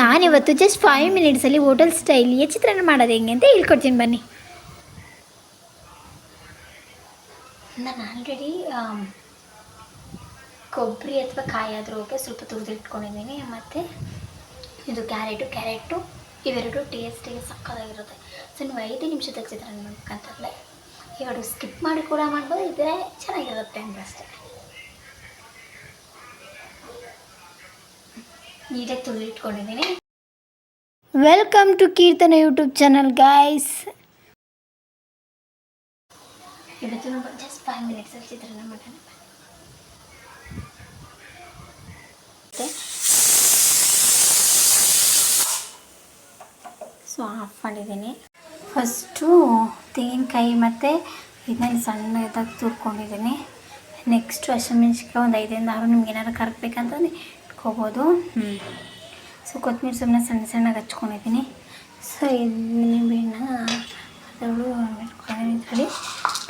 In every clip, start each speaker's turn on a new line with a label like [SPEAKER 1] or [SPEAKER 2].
[SPEAKER 1] ನಾನಿವತ್ತು just 5 ಮಿನಿಟ್ಸಲ್ಲಿ hotel ಸ್ಟೈಲಿಗೆ ಚಿತ್ರಾನ್ನ ಮಾಡೋದು ಹೆಂಗೆ ಅಂತ ಹೇಳ್ಕೊಡ್ತೀನಿ ಬನ್ನಿ. ನಾನು ಆಲ್ರೆಡಿ ಕೊಬ್ಬರಿ ಅಥವಾ ಕಾಯಿ ಆದರೂ ಓಕೆ ಸ್ವಲ್ಪ ತುರಿದಿಟ್ಕೊಂಡಿದ್ದೀನಿ. ಮತ್ತು ಇದು ಕ್ಯಾರೆಟು ಇವೆರಡು ಟೇಸ್ಟಿಗೆ ಸಕ್ಕತ್ತಾಗಿರುತ್ತೆ. ಸೊ ನೀವು 5 ನಿಮಿಷದಾಗ ಚಿತ್ರಾನ್ನ ಮಾಡ್ಬೇಕಂತಂದರೆ ಇವೆರಡು ಸ್ಕಿಪ್ ಮಾಡಿ ಕೂಡ ಮಾಡ್ಬೋದು, ಇದ್ರೆ ಚೆನ್ನಾಗಿರುತ್ತೆ ಅಂತಷ್ಟೇ. ನೀಟಾಗಿ ತುರಿದಿಟ್ಕೊಂಡಿದ್ದೀನಿ. Welcome to Keerthana YouTube channel guys. ಇವತ್ತು ನಾವು ಜಸ್ಟ್ 5 ಮಿನಿಟ್ಸಲ್ಲಿ ಚಿತ್ರಾನ್ನ ಮಾಡೋಣ. ಸೊ ಆಫ್ ಮಾಡಿದ್ದೀನಿ. ಫಸ್ಟು ತೆಂಗಿನಕಾಯಿ ಮತ್ತು ಇದನ್ನ ಸಣ್ಣದಾಗಿ ತುರ್ಕೊಂಡಿದ್ದೀನಿ. ನೆಕ್ಸ್ಟು ಹಸಿಮೆಣ್ಸಿನ್ಕಾಯಿ ಒಂದು 5 ರಿಂದ 6 ನಿಮ್ಗೆ ಏನಾದ್ರು ಕರಗಬೇಕಂತಂದರೆ ಇಟ್ಕೋಬೋದು. ಸೊ ಕೊತ್ತಂಬರಿ ಸುಮ್ಮನೆ ಸಣ್ಣಗೆ ಹಚ್ಕೊಂಡಿದ್ದೀನಿ. ಸೊ ನಿಂಬೆಹಣ್ಣ ಅದರಲ್ಲೂ ಇಟ್ಕೊಂಡಿದ್ದೀನಿ.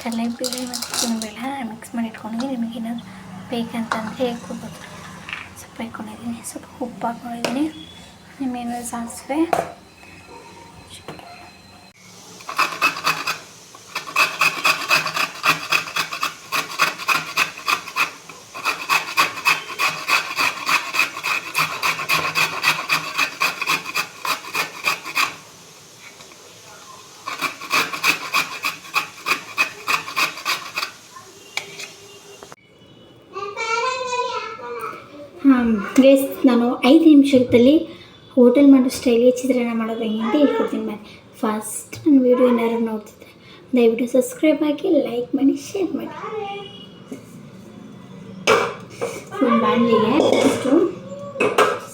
[SPEAKER 1] ಕಡಲೆಬೇಳೆ ಮತ್ತು ಉದ್ದಿನಬೇಳೆ ಮಿಕ್ಸ್ ಮಾಡಿ ಇಟ್ಕೊಂಡಿದ್ದೀನಿ. ನಿಮಗೆ ಏನಾದ್ರು ಬೇಕಂತಂದರೆ ಕೊಡ್ಬೋದು. ಸ್ವಲ್ಪ ಇಟ್ಕೊಂಡಿದ್ದೀನಿ. ಸ್ವಲ್ಪ ಉಪ್ಪು ಹಾಕ್ಕೊಂಡಿದ್ದೀನಿ. ನಿಮ್ಗೇನಾದ್ರು ಸಾಸಿವೆ, ಗೈಸ್ ನಾನು 5 ನಿಮಿಷದಲ್ಲಿ ಹೋಟೆಲ್ ಮಾಡೋ ಸ್ಟೈಲಿಗೆ ಚಿತ್ರಾನ್ನ ಮಾಡೋದು ಹೆಂಗೆ ಅಂತ ಹೇಳ್ಕೊಡ್ತೀನಿ. ಮಾಡಿ ಫಸ್ಟ್ ನನ್ನ ವೀಡಿಯೋ ಏನಾದ್ರು ನೋಡ್ತಿದ್ದೆ ದಯವಿಟ್ಟು ಸಬ್ಸ್ಕ್ರೈಬ್ ಆಗಿ, ಲೈಕ್ ಮಾಡಿ, ಶೇರ್ ಮಾಡಿ. ಒಂದು ಬಾಣಲಿಗೆ ಫಸ್ಟು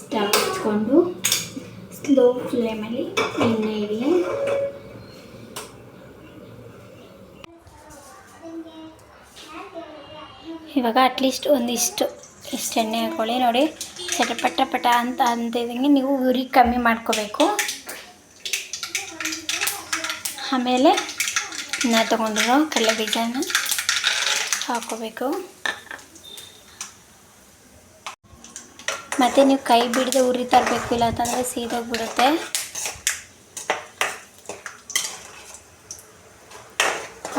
[SPEAKER 1] ಸ್ಟವ್ ಹಚ್ಕೊಂಡು ಸ್ಲೋ ಫ್ಲೇಮಲ್ಲಿ ಎಣ್ಣೆ ಇಡಿ. ಇವಾಗ ಅಟ್ಲೀಸ್ಟ್ ಇಷ್ಟು ಎಣ್ಣೆ ಹಾಕ್ಕೊಳ್ಳಿ. ನೋಡಿ ಪಟ ಅಂತ ಅಂತಿದ್ದಂಗೆ ನೀವು ಉರಿ ಕಮ್ಮಿ ಮಾಡ್ಕೋಬೇಕು. ಆಮೇಲೆ ನಾ ತೊಗೊಂಡಿರೋ ಕಡಲೆ ಬೀಜನ ಹಾಕ್ಕೋಬೇಕು. ಮತ್ತು ನೀವು ಕೈ ಬಿಡದೆ ಉರಿ ತರಬೇಕು, ಇಲ್ಲ ಅಂತಂದರೆ ಸೀದೋಗ್ಬಿಡುತ್ತೆ.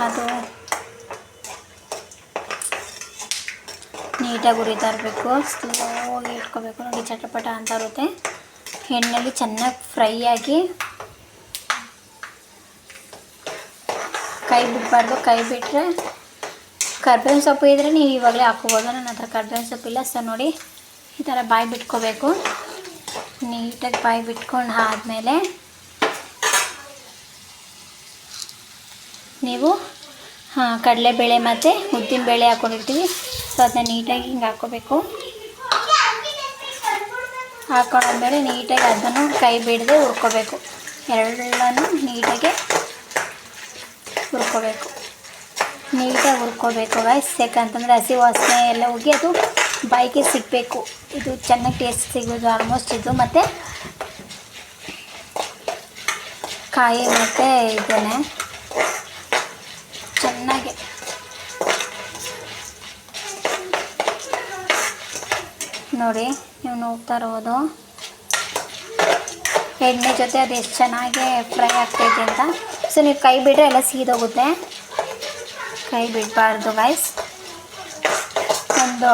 [SPEAKER 1] ಅದು ನೀಟಾಗಿ ಉರಿತಾ ಇರಬೇಕು, ಸ್ಲೋಗಿ ಇಟ್ಕೋಬೇಕು. ನೋಡಿ ಚಟಪಟ ಅಂತ ಇರುತ್ತೆ. ಎಣ್ಣೆಲಿ ಚೆನ್ನಾಗಿ ಫ್ರೈ ಆಗಿ ಕೈ ಬಿಡಬಾರ್ದು. ಕೈ ಬಿಟ್ಟರೆ ಕರ್ಬೇವಿನ ಸೊಪ್ಪು ಇದ್ದರೆ ನೀವು ಇವಾಗಲೇ ಹಾಕ್ಕೋಬೋದು. ನನ್ನ ಹತ್ರ ಕರ್ಬೇವಿನ ಸೊಪ್ಪಿಲ್ಲ. ಸೊ ನೋಡಿ ಈ ಥರ ಬಾಯಿ ಬಿಟ್ಕೋಬೇಕು. ನೀಟಾಗಿ ಬಾಯಿ ಬಿಟ್ಕೊಂಡು ಆದಮೇಲೆ ನೀವು ಕಡಲೆಬೇಳೆ ಮತ್ತು ಉದ್ದಿನಬೇಳೆ ಹಾಕ್ಕೊಂಡಿರ್ತೀವಿ. ಸೊ ಅದನ್ನ ನೀಟಾಗಿ ಹಿಂಗೆ ಹಾಕ್ಕೋಬೇಕು. ಹಾಕೊಂಡಾದ್ಮೇಲೆ ನೀಟಾಗಿ ಅದನ್ನು ಕೈ ಬಿಡದೆ ಹುರ್ಕೋಬೇಕು. ಎರಡನ್ನೂ ನೀಟಾಗಿ ಹುರ್ಕೋಬೇಕು ಗೈಸ್. ಯಾಕಂತಂದರೆ ಹಸಿ ವಾಸನೆ ಎಲ್ಲ ಹೋಗಿ ಅದು ಬಾಯಿಗೆ ಸಿಗಬೇಕು. ಇದು ಚೆನ್ನಾಗಿ ಟೇಸ್ಟ್ ಸಿಗೋದು ಆಲ್ಮೋಸ್ಟ್ ಇದು. ಮತ್ತು ಕಾಯಿ ಮತ್ತು ಇದನ್ನೇ ಚೆನ್ನಾಗಿ ನೋಡಿ ನೀವು ನೋಡ್ತಾ ಇರೋದು ಎಣ್ಣೆ ಜೊತೆ ಅದು ಎಷ್ಟು ಚೆನ್ನಾಗಿ ಫ್ರೈ ಆಗ್ತೈತೆ ಅಂತ. ಸೊ ನೀವು ಕೈ ಬಿಟ್ಟರೆ ಎಲ್ಲ ಸೀದೋಗುತ್ತೆ. ಕೈ ಬಿಡಬಾರ್ದು ಗೈಸ್. ಒಂದು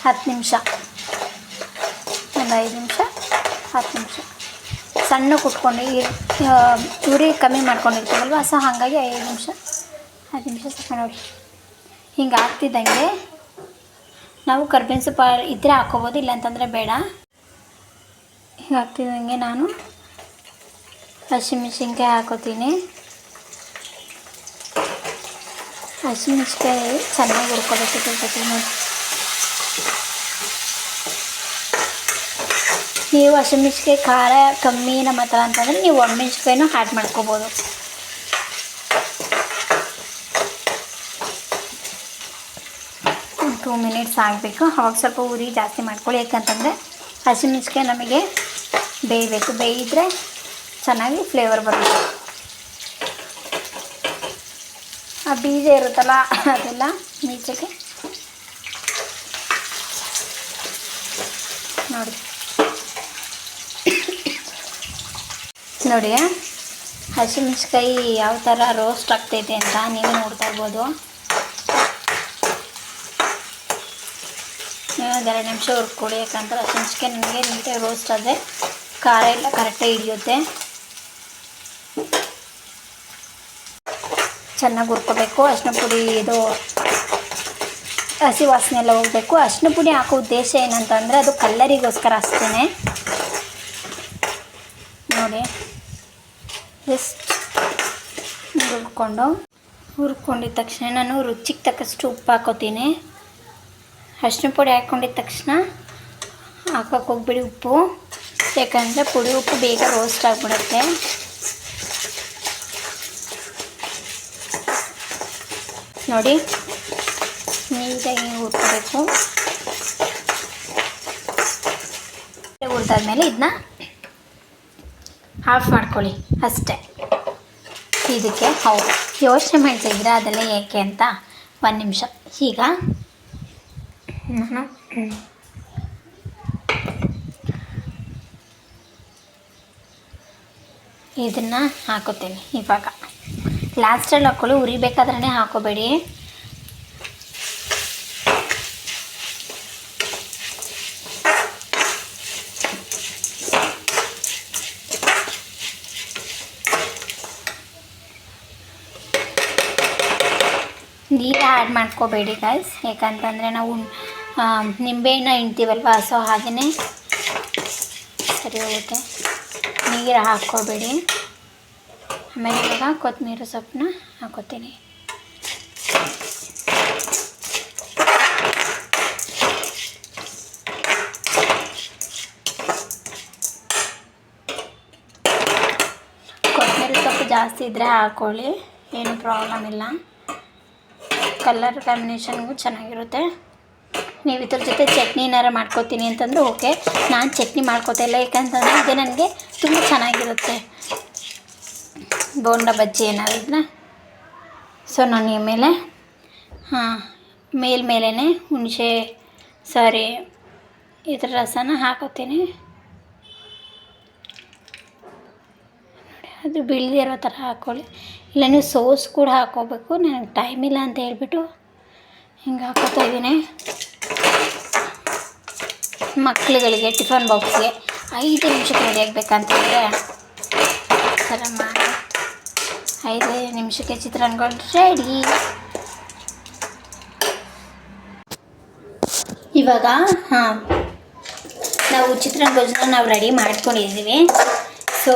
[SPEAKER 1] 10 ನಿಮಿಷ, ಒಂದು 5 ನಿಮಿಷ, 10 ನಿಮಿಷ ಸಣ್ಣ ಕುಟ್ಕೊಂಡು ಉರಿ ಕಮ್ಮಿ ಮಾಡ್ಕೊಂಡಿರ್ತೀವಲ್ವ. ಸೊ ಹಾಗಾಗಿ 5 ನಿಮಿಷ 10 ನಿಮಿಷ ಸ್ವಲ್ಪ ನೋಡಿ ಹಿಂಗೆ ಆಗ್ತಿದ್ದಂಗೆ ನಾವು ಕರ್ಬೇವಿನ ಸೊಪ್ಪು ಇದ್ದರೆ ಹಾಕ್ಕೋಬೋದು, ಇಲ್ಲ ಅಂತಂದರೆ ಬೇಡ. ಹಿಂಗೆ ಆಗ್ತಿದ್ದಂಗೆ ನಾನು ಹಸಿಮೆಣ್ಸಿನ್ಕಾಯಿ ಹಾಕೋತೀನಿ. ಹಸಿಮೆಣ್ಸಿನ್ಕಾಯಿ ಚೆನ್ನಾಗಿ ಹುರ್ಕೋಬೇಕು. ನೋಡಿ ನೀವು ಹಸಿಮೆಣ್ಸಿನ್ಕಾಯಿ ಖಾರ ಕಮ್ಮಿ ನಮ್ಮ ಹತ್ರ ಅಂತಂದರೆ ನೀವು ಒಣಮೆಣ್ಸಿನ್ಕಾಯಿನೂ ಆ್ಯಡ್ ಮಾಡ್ಕೋಬೋದು. ಒಂದು 2 ಮಿನಿಟ್ಸ್ ಆಗಬೇಕು. ಅವಾಗ ಸ್ವಲ್ಪ ಉರಿ ಜಾಸ್ತಿ ಮಾಡ್ಕೊಳ್ಳಿ. ಯಾಕಂತಂದರೆ ಹಸಿಮೆಣ್ಸಿನ್ಕಾಯಿ ನಮಗೆ ಬೇಯಬೇಕು. ಬೇಯಿದ್ರೆ ಚೆನ್ನಾಗಿ ಫ್ಲೇವರ್ ಬರುತ್ತೆ. ಆ ಬೀಜ ಇರುತ್ತಲ್ಲ ಅದೆಲ್ಲ ನೀಚಕ್ಕೆ ನೋಡಿ ನೋಡಿ ಹಸಿಮೆಣ್ಸಿಕಾಯಿ ಯಾವ ಥರ ರೋಸ್ಟ್ ಆಗ್ತೈತೆ ಅಂತ ನೀವು ನೋಡ್ತಾ ಇರ್ಬೋದು. ನೀವು ಒಂದು 2 ನಿಮಿಷ ಹುರ್ಕೊಡಿ, ಯಾಕಂದ್ರೆ ಹಸಿಮೆಣ್ಸಿಕಾಯಿ ನನಗೆ ನೀಟಾಗಿ ರೋಸ್ಟ್ ಆದರೆ ಖಾರ ಎಲ್ಲ ಕರೆಕ್ಟಾಗಿ ಹಿಡಿಯುತ್ತೆ. ಚೆನ್ನಾಗಿ ಹುರ್ಕೋಬೇಕು. ಅರಿಶಿನ ಪುಡಿ ಇದು ಹಸಿ ವಾಸನೆ ಎಲ್ಲ ಹೋಗಬೇಕು. ಅರಿಶಿನ ಪುಡಿ ಹಾಕೋ ಉದ್ದೇಶ ಏನಂತಂದರೆ ಅದು ಕಲ್ಲರಿಗೋಸ್ಕರ ಅಷ್ಟೇ. ನೋಡಿ ಜಸ್ಟ್ ಹುರ್ಕೊಂಡಿದ್ದ ತಕ್ಷಣ ನಾನು ರುಚಿಗೆ ತಕ್ಕಷ್ಟು ಉಪ್ಪು ಹಾಕೋತೀನಿ. ಅರಿಶಿನ ಪುಡಿ ಹಾಕ್ಕೊಂಡಿದ್ದ ತಕ್ಷಣ ಹಾಕೋಕ್ಕೆ ಹೋಗ್ಬಿಡಿ ಉಪ್ಪು, ಯಾಕಂದರೆ ಪುಡಿ ಉಪ್ಪು ಬೇಗ ರೋಸ್ಟ್ ಆಗಿಬಿಡುತ್ತೆ. ನೋಡಿ ನೀಟಾಗಿ ಹುರ್ಕೋಬೇಕು. ಹುರಿದಾದ್ಮೇಲೆ ಇದನ್ನ ಆಫ್ ಮಾಡ್ಕೊಳ್ಳಿ ಅಷ್ಟೇ. ಇದಕ್ಕೆ ಹೌದು ಯೋಚನೆ ಮಾಡ್ತಿದ್ರೆ ಅದೆಲ್ಲ ಏಕೆ ಅಂತ 1 ನಿಮಿಷ. ಈಗ ನಾನು ಇದನ್ನು ಹಾಕೋತೀನಿ. ಇವಾಗ ಲಾಸ್ಟಲ್ಲಿ ಹಾಕ್ಕೊಳ್ಳಿ, ಉರಿಬೇಕಾದ್ರೆ ಹಾಕೋಬೇಡಿ. ನೀರು ಆ್ಯಡ್ ಮಾಡ್ಕೋಬೇಡಿ ಗೈಸ್, ಯಾಕಂತಂದರೆ ನಾವು ನಿಂಬೆಹಣ್ಣ ಹಿಂಡ್ತೀವಲ್ವ, ಸೊ ಹಾಗೆಯೇ ಸರಿ ಹೋಗುತ್ತೆ. ನೀರು ಹಾಕ್ಕೋಬೇಡಿ. ಆಮೇಲೆ ಇವಾಗ ಕೊತ್ತಂಬರಿ ಸೊಪ್ಪನ್ನ ಹಾಕೋತೀನಿ. ಕೊತ್ತಂಬರಿ ಸೊಪ್ಪು ಜಾಸ್ತಿ ಇದ್ದರೆ ಹಾಕ್ಕೊಳ್ಳಿ, ಏನು ಪ್ರಾಬ್ಲಮ್ ಇಲ್ಲ. ಕಲರ್ ಕಾಂಬಿನೇಷನ್ಗೂ ಚೆನ್ನಾಗಿರುತ್ತೆ. ನೀವು ಇದ್ರ ಜೊತೆ ಚಟ್ನಿನಾರ ಮಾಡ್ಕೋತೀನಿ ಅಂತಂದ್ರೆ ಓಕೆ. ನಾನು ಚಟ್ನಿ ಮಾಡ್ಕೋತಾ ಇಲ್ಲ, ಯಾಕಂತಂದರೆ ಇದು ನನಗೆ ತುಂಬ ಚೆನ್ನಾಗಿರುತ್ತೆ. ಬೋಂಡ ಬಜ್ಜಿ ಏನಾದ್ರು ಇದ್ರೆ ಸೊ ನಾನು ಈ ಮೇಲೆ ಮೇಲ್ಮೇಲೆ ಹುಣಸೆ ಇದ್ರ ರಸನ ಹಾಕೋತೀನಿ. ಅದು ಬೀಳದಿರೋ ಥರ ಹಾಕ್ಕೊಳ್ಳಿ, ಇಲ್ಲ ನೀವು ಸೋಸ್ ಕೂಡ ಹಾಕ್ಕೋಬೇಕು. ನನಗೆ ಟೈಮ್ ಇಲ್ಲ ಅಂತ ಹೇಳ್ಬಿಟ್ಟು ಹಿಂಗೆ ಹಾಕೋತಾ ಇದ್ದೀನಿ. ಮಕ್ಕಳುಗಳಿಗೆ ಟಿಫನ್ ಬಾಕ್ಸ್ಗೆ 5 ನಿಮಿಷಕ್ಕೆ ರೆಡಿ ಆಗಬೇಕಂತಂದರೆ ಥರ ಮಾಡಿ 5 ನಿಮಿಷಕ್ಕೆ ಚಿತ್ರಾನ್ನಗಳು ರೆಡಿ. ಇವಾಗ ನಾವು ಚಿತ್ರಾನ್ನ ಗೊಜ್ಜನ್ನ ನಾವು ರೆಡಿ ಮಾಡ್ಕೊಂಡಿದ್ದೀವಿ. ಸೊ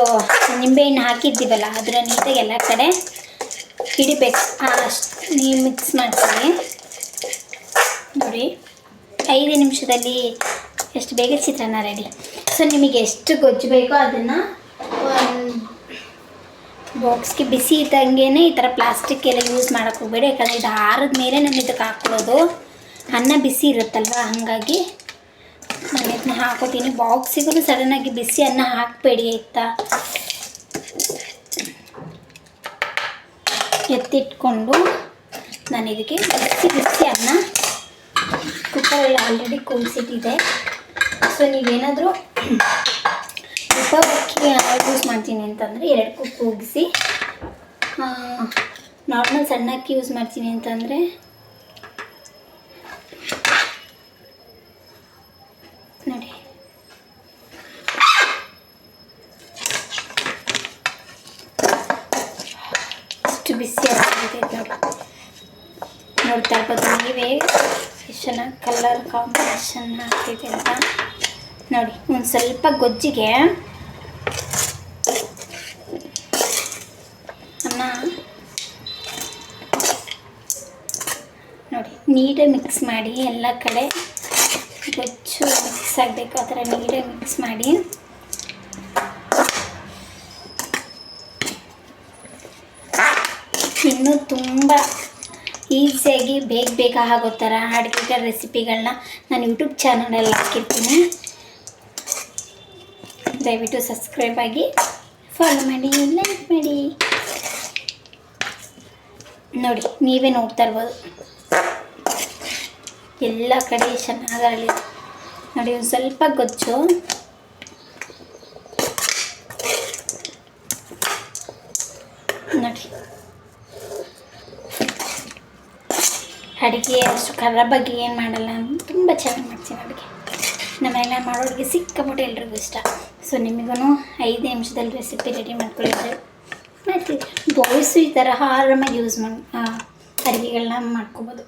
[SPEAKER 1] ನಿಂಬೆಹಣ್ಣು ಹಾಕಿದ್ದೀವಲ್ಲ ಅದರ ನೀಟಾಗಿ ಎಲ್ಲ ಕಡೆ ಹಿಡಿಬೇಕು. ಅಷ್ಟು ನೀವು ಮಿಕ್ಸ್ ಮಾಡ್ತೀವಿ ನೋಡಿ. 5 ನಿಮಿಷದಲ್ಲಿ ಎಷ್ಟು ಬೇಗ ಚಿತ್ರಾನ್ನ ರೆಡಿ. ಸೊ ನಿಮಗೆ ಎಷ್ಟು ಗೊಜ್ಜು ಬೇಕೋ ಅದನ್ನು ಬಾಕ್ಸ್ಗೆ ಬಿಸಿ ಇದ್ದಂಗೆ ಈ ಥರ ಪ್ಲಾಸ್ಟಿಕ್ ಎಲ್ಲ ಯೂಸ್ ಮಾಡೋಕ್ಕೆ ಹೋಗಬೇಡಿ, ಯಾಕಂದರೆ ಇದು ಆರಿದ ಮೇಲೆ ನಾನು ಇದಕ್ಕೆ ಹಾಕ್ಕೊಳ್ಳೋದು. ಅನ್ನ ಬಿಸಿ ಇರುತ್ತಲ್ವ, ಹಾಗಾಗಿ ನಾನು ಇದನ್ನ ಹಾಕೋತೀನಿ. ಬಾಕ್ಸಿಗೂ ಸಡನ್ನಾಗಿ ಬಿಸಿ ಅನ್ನ ಹಾಕಬೇಡಿ ಆಯಿತಾ. ಎತ್ತಿಟ್ಕೊಂಡು ನಾನು ಇದಕ್ಕೆ ಬಿಸಿ ಅನ್ನ ಕುಕ್ಕರಲ್ಲಿ ಆಲ್ರೆಡಿ ಕೂಗಿಸಿಟ್ಟಿದೆ. ಸೊ ನೀವೇನಾದರೂ ಅಕ್ಕಿ ಯೂಸ್ ಮಾಡ್ತೀನಿ ಅಂತಂದರೆ 2 ಕುಕ್ ಕೂಗಿಸಿ, ನಾರ್ಮಲ್ ಸಣ್ಣ ಅಕ್ಕಿ ಯೂಸ್ ಮಾಡ್ತೀನಿ ಅಂತಂದರೆ ನೋಡಿ ಅಷ್ಟು ಬಿಸಿ ಆಗ್ತೈತೆ ನೋಡಿ. ನೋಡ್ತಾ ಇರ್ಬೋದು ನೀವೇ ಎಷ್ಟು ಚೆನ್ನಾಗಿ ಕಲರ್ ಕಾಂಬಿನೇಷನ್ ಆಗ್ತೈತೆ ಅಂತ ನೋಡಿ. ಒಂದು ಸ್ವಲ್ಪ ಗೊಜ್ಜಿಗೆ ಅನ್ನ ನೋಡಿ ನೀಟಾಗಿ ಮಿಕ್ಸ್ ಮಾಡಿ, ಎಲ್ಲ ಕಡೆ ಗೊಜ್ಜು ಮಿಕ್ಸ್ ಆಗಬೇಕು ಆ ಥರ ನೀಟಾಗಿ ಮಿಕ್ಸ್ ಮಾಡಿ. ಇನ್ನೂ ತುಂಬ ಈಸಿಯಾಗಿ ಬೇಗ ಆಗೋ ಥರ ಅಡುಗೆಗಳ ರೆಸಿಪಿಗಳನ್ನ ನಾನು ಯೂಟ್ಯೂಬ್ ಚಾನಲಲ್ಲಿ ಹಾಕಿರ್ತೀನಿ. ದಯವಿಟ್ಟು ಸಬ್ಸ್ಕ್ರೈಬ್ ಆಗಿ ಫಾಲೋ ಮಾಡಿ, ಲೈಕ್ ಮಾಡಿ. ನೋಡಿ ನೀವೇ ನೋಡ್ತಾ ಇರ್ಬೋದು ಎಲ್ಲ ಕಡೆ ಚೆನ್ನಾಗರಲಿ ನೋಡಿ. ಒಂದು ಸ್ವಲ್ಪ ಗೊಜ್ಜು ನೋಡಿ ಅಡುಗೆ ಅಷ್ಟು ಖರಾಬಾಗಿ ಏನು ಮಾಡಲ್ಲ, ತುಂಬ ಚೆನ್ನಾಗಿ ಮಾಡ್ತೀನಿ ಅಡುಗೆ. ನಮ್ಮನೆಲ್ಲ ಮಾಡೋರಿಗೆ ಸಿಕ್ಕಾಪಟ್ಟೆ ಎಲ್ರಿಗೂ ಇಷ್ಟ. ಸೊ ನಿಮಗೂ 5 ನಿಮಿಷದಲ್ಲಿ ರೆಸಿಪಿ ರೆಡಿ ಮಾಡ್ಕೊಳ್ಳಿದ್ರೆ ಮಾಡ್ತೀವಿ. ಬಾಯ್ಸು ಈ ಥರ ಆರಾಮಾಗಿ ಯೂಸ್ ಮಾಡಿ ಅಡುಗೆಗಳನ್ನ ಮಾಡ್ಕೊಬೋದು.